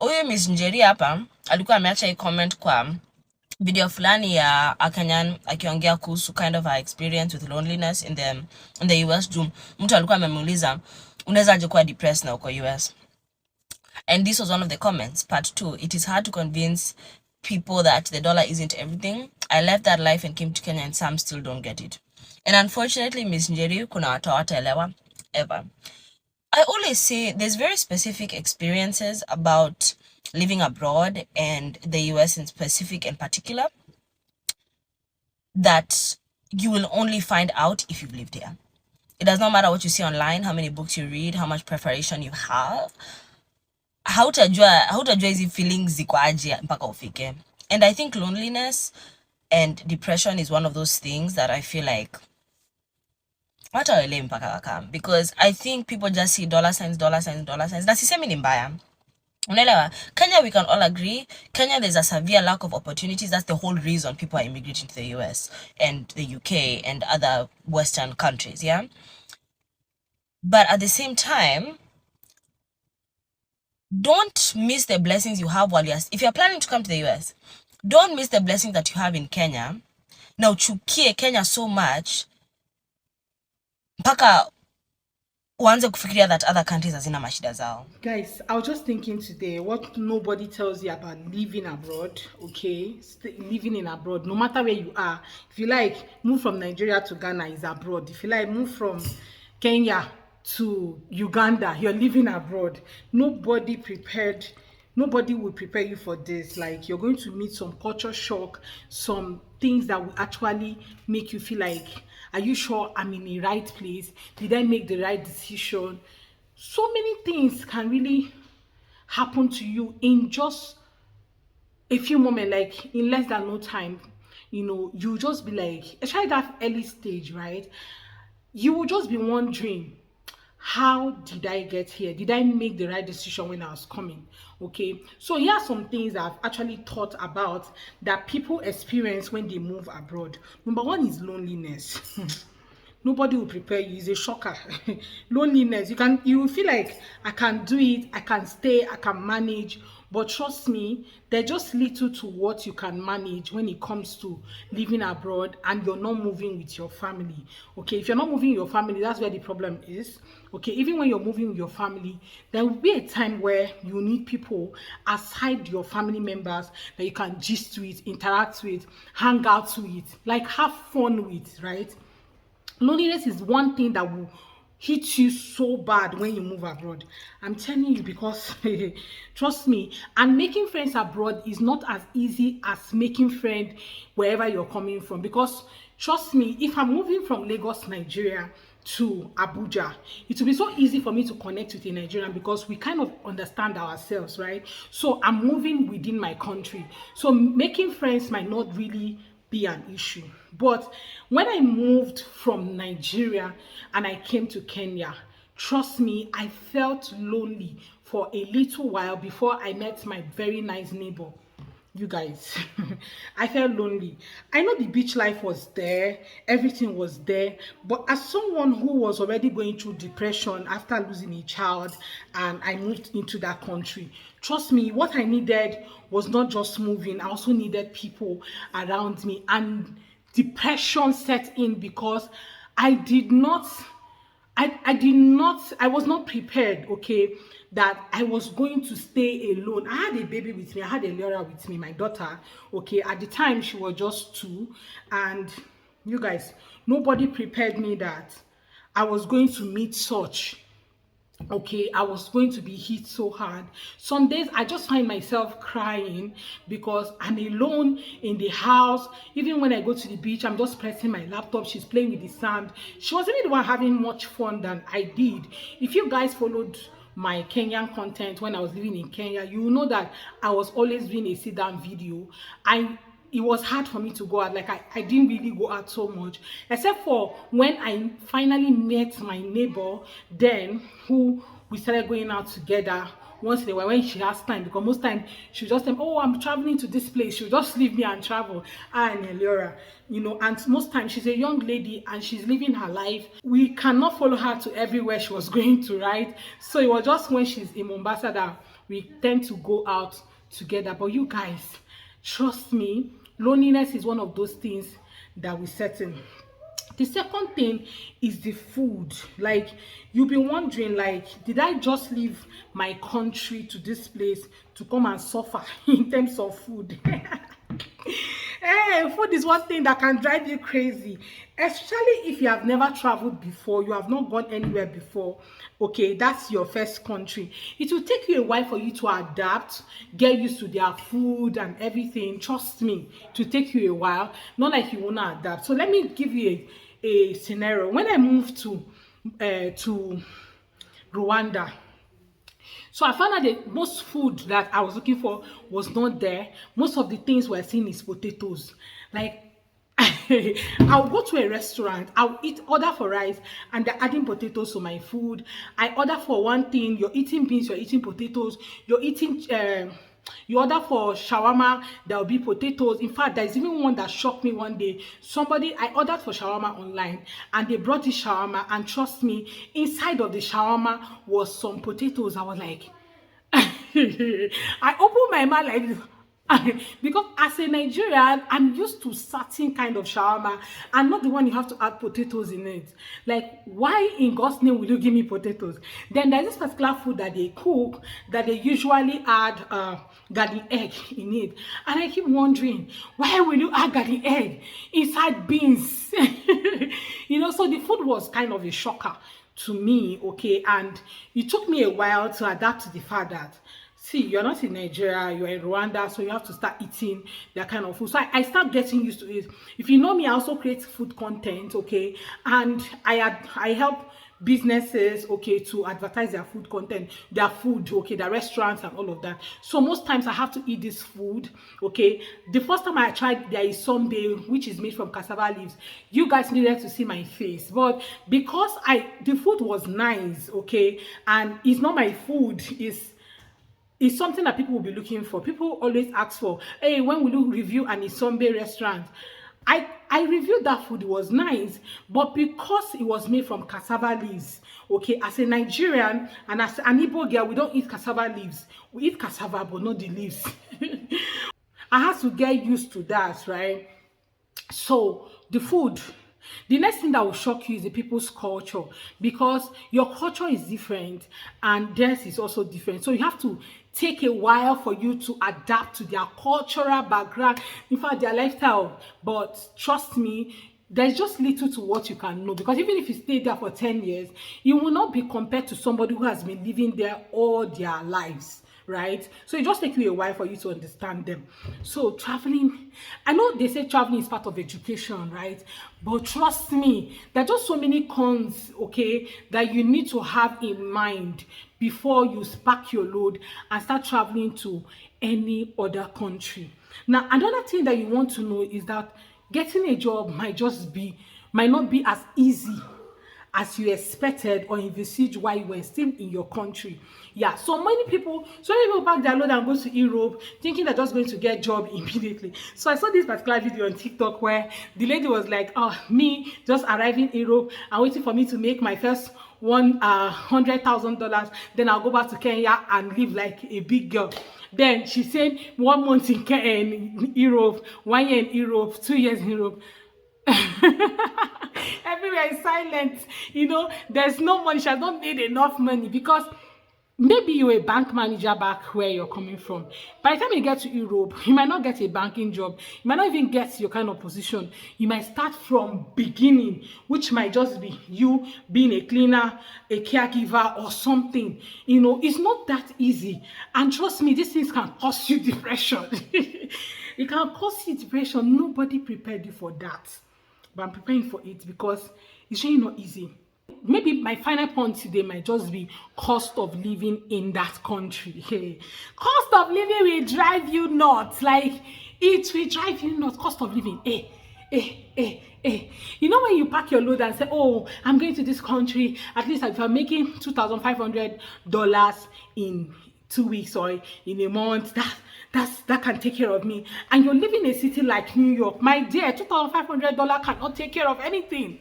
Huyu Miss Njeri hapa alikuwa ameacha hii comment kwa video fulani ya Akanyan akiongea kuhusu kind of her experience with loneliness in the US. Mtu alikuwa amemuuliza unaweza aje kuwa depressed na uko US. And this was one of the comments. Part 2, it is hard to convince people that the dollar isn't everything. I left that life and came to Kenya and some still don't get it. And unfortunately, Miss Njeri, kuna watu hawataelewa ever. I always say there's very specific experiences about living abroad and the US in specific and particular that you will only find out if you've lived here. It does not matter what you see online, how many books you read, how much preparation you have. Hautajua hizi feelings ziko aje mpaka ufike. And I think loneliness and depression is one of those things that I feel like hata waelewi mpaka wakam, because I think people just see dollar signs. Na sisemi ni mbaya. Unaelewa? Kenya, we can all agree, Kenya, there's a severe lack of opportunities. That's the whole reason people are immigrating to the US and the UK and other Western countries, yeah? But at the same time, don't miss the blessings you have if you're planning to come to the US, don't miss the blessings that you have in Kenya. Now, chukie Kenya so much, mpaka uanze kufikiria that other countries hazina mashida zao. Guys, I was just thinking today what nobody tells you about living abroad, okay? Living in abroad, no matter where you are. If you like, move from Nigeria to Ghana is abroad. If you like, move from Kenya to Uganda, you're living abroad. Nobody will prepare you for this. Like, you're going to meet some culture shock, some things that will actually make you feel like, are you sure I'm in the right place? Did I make the right decision? So many things can really happen to you in just a few moments, like in less than no time. You know, you just be like, especially that early stage, right? You will just be wondering, how did I get here? Did I make the right decision when I was coming? Okay, so here are some things that I've actually thought about that people experience when they move abroad. Number one is loneliness. Nobody will prepare you. It's a shocker. Loneliness. You will feel like, I can do it, I can stay, I can manage. But trust me, there's just little to what you can manage when it comes to living abroad and you're not moving with your family. Okay, if you're not moving with your family, that's where the problem is. Okay, even when you're moving with your family, there will be a time where you need people aside your family members that you can gist with, interact with, hang out with, like have fun with, right? Loneliness is one thing that will hit you so bad when you move abroad. I'm telling you, because trust me, and making friends abroad is not as easy as making friends wherever you're coming from. Because trust me, if I'm moving from Lagos, Nigeria to Abuja, it will be so easy for me to connect with a Nigerian because we kind of understand ourselves, right? So I'm moving within my country, so making friends might not really be an issue. But when I moved from Nigeria and I came to Kenya, trust me, I felt lonely for a little while before I met my very nice neighbor. You guys, I felt lonely. I know the beach life was there, everything was there, but as someone who was already going through depression after losing a child and I moved into that country, trust me, what I needed was not just moving, I also needed people around me, and depression set in because I was not prepared, okay, that I was going to stay alone. I had a baby with me. I had a Laura with me, my daughter. Okay, at the time she was just 2, and you guys, nobody prepared me that I was going to meet such. Okay, I was going to be hit so hard. Some days I just find myself crying because I'm alone in the house. Even when I go to the beach, I'm just pressing my laptop, she's playing with the sand. She wasn't even the one having much fun than I did. If you guys followed my Kenyan content when I was living in Kenya, you will know that I was always doing a sit down video. It was hard for me to go out. Like I didn't really go out so much, except for when I finally met my neighbor, then who we started going out together once in a while when she has time, because most time she just tell me, oh, I'm traveling to this place. She'll just leave me and travel. And Laura, you know, and most times she's a young lady and she's living her life. We cannot follow her to everywhere she was going to, right? So it was just when she's in Mombasa that we tend to go out together. But you guys, trust me, loneliness is one of those things that we set in. The second thing is the food. Like, you'll be wondering, like, did I just leave my country to this place to come and suffer in terms of food? Hey, food is one thing that can drive you crazy, especially if you have never traveled before, you have not gone anywhere before. Okay, that's your first country. It will take you a while for you to adapt, get used to their food and everything. Trust me, it will take you a while. Not like you wanna adapt. So let me give you a scenario. When I moved to Rwanda, so I found out that most food that I was looking for was not there. Most of the things we're seeing is potatoes. Like, I'll go to a restaurant, I'll order for rice, and they're adding potatoes to my food. I order for one thing, you're eating beans, you're eating potatoes, you're eating you order for shawarma, there will be potatoes. In fact, there's even one that shocked me one day. I ordered for shawarma online, and they brought this shawarma, and trust me, inside of the shawarma was some potatoes. I was like, I opened my mouth like this. Because as a Nigerian, I'm used to certain kind of shawarma and not the one you have to add potatoes in it. Like, why in God's name will you give me potatoes? Then there's this particular food that they cook that they usually add garden egg in it. And I keep wondering, why will you add garden egg inside beans? So the food was kind of a shocker to me, okay? And it took me a while to adapt to the fact that, see, you're not in Nigeria, you're in Rwanda, so you have to start eating that kind of food. So I start getting used to it. If you know me, I also create food content, okay? And I help businesses, okay, to advertise their food content, their food, okay, their restaurants and all of that. So most times I have to eat this food, okay? The first time I tried, there is Isombe, which is made from cassava leaves. You guys needed to see my face, but because the food was nice, okay, and it's not my food, it's something that people will be looking for. People always ask for, hey, when will you review an Isombe restaurant? I reviewed that food. It was nice, but because it was made from cassava leaves, okay, as a Nigerian and as an Igbo girl, we don't eat cassava leaves. We eat cassava, but not the leaves. I had to get used to that, right? So the food, the next thing that will shock you is the people's culture, because your culture is different and theirs is also different. So you have to take a while for you to adapt to their cultural background, in fact, their lifestyle. But trust me, there's just little to what you can know, because even if you stay there for 10 years, you will not be compared to somebody who has been living there all their lives. Right? So it just takes you a while for you to understand them. So traveling, I know they say traveling is part of education, right? But trust me, there are just so many cons, okay, that you need to have in mind before you pack your load and start traveling to any other country. Now, another thing that you want to know is that getting a job might not be as easy as you expected or envisaged while you were still in your country. Yeah, so many people pack their load and go to Europe thinking they're just going to get a job immediately. So I saw this particular video on TikTok where the lady was like, oh, me just arriving in Europe and waiting for me to make my first $100,000, then I'll go back to Kenya and live like a big girl. Then she said 1 month in Europe, 1 year in Europe, 2 years in Europe. Everywhere is silent. There's no money. She has not made enough money, because maybe you're a bank manager back where you're coming from. By the time you get to Europe, you might not get a banking job. You might not even get your kind of position. You might start from beginning, which might just be you being a cleaner, a caregiver, or something. It's not that easy. And trust me, these things can cause you depression. It can cause you depression. Nobody prepared you for that. But I'm preparing for it because it's really not easy. Maybe my final point today might just be cost of living in that country. Cost of living will drive you nuts. Like, it will drive you nuts. Cost of living. When you pack your load and say, oh, I'm going to this country, at least if I'm making $2,500 in 2 weeks or in a month, that can take care of me. And you're living in a city like New York, my dear, $2,500 cannot take care of anything.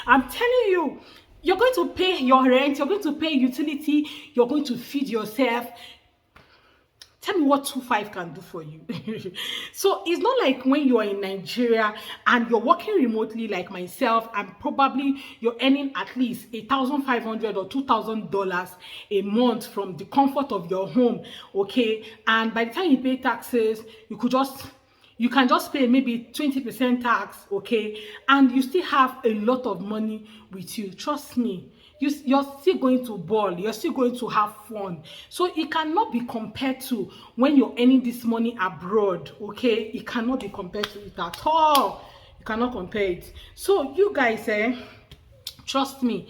I'm telling you, you're going to pay your rent, you're going to pay utility, you're going to feed yourself. Tell me what 2.5 can do for you. So it's not like when you're in Nigeria and you're working remotely like myself, and probably you're earning at least $1,500 or $2,000 a month from the comfort of your home, okay? And by the time you pay taxes, you can just pay maybe 20% tax, okay? And you still have a lot of money with you. Trust me, you're still going to ball, you're still going to have fun. So it cannot be compared to when you're earning this money abroad, okay? It cannot be compared to it at all. You cannot compare it. So you guys, trust me,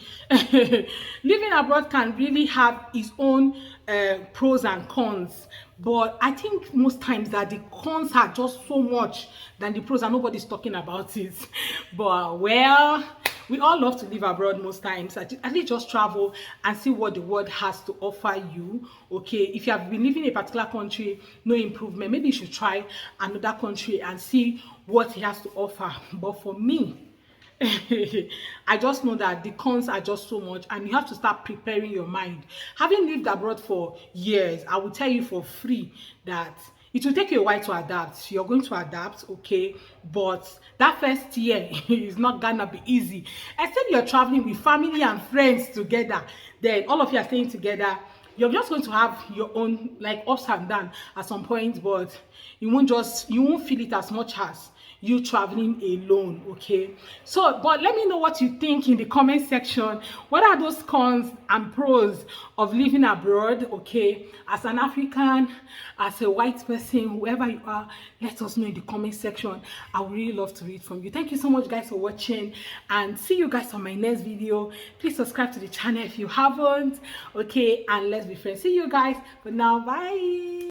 living abroad can really have its own pros and cons, but I think most times that the cons are just so much than the pros and nobody's talking about it. But well, we all love to live abroad most times. At least just travel and see what the world has to offer you, okay? If you have been living in a particular country, no improvement, maybe you should try another country and see what it has to offer. But for me, I just know that the cons are just so much, and you have to start preparing your mind. Having lived abroad for years, I will tell you for free that it will take you a while to adapt. You're going to adapt, okay? But that first year is not gonna be easy. Except you're traveling with family and friends together. Then all of you are staying together. You're just going to have your own like ups and downs at some point, but you won't feel it as much as you traveling alone, okay? So but let me know what you think in the comment section. What are those cons and pros of living abroad, okay? As an African, as a white person, whoever you are, let us know in the comment section. I would really love to read from you. Thank you so much guys for watching, and see you guys on my next video. Please subscribe to the channel if you haven't, okay? And let's be friends. See you guys, but now bye.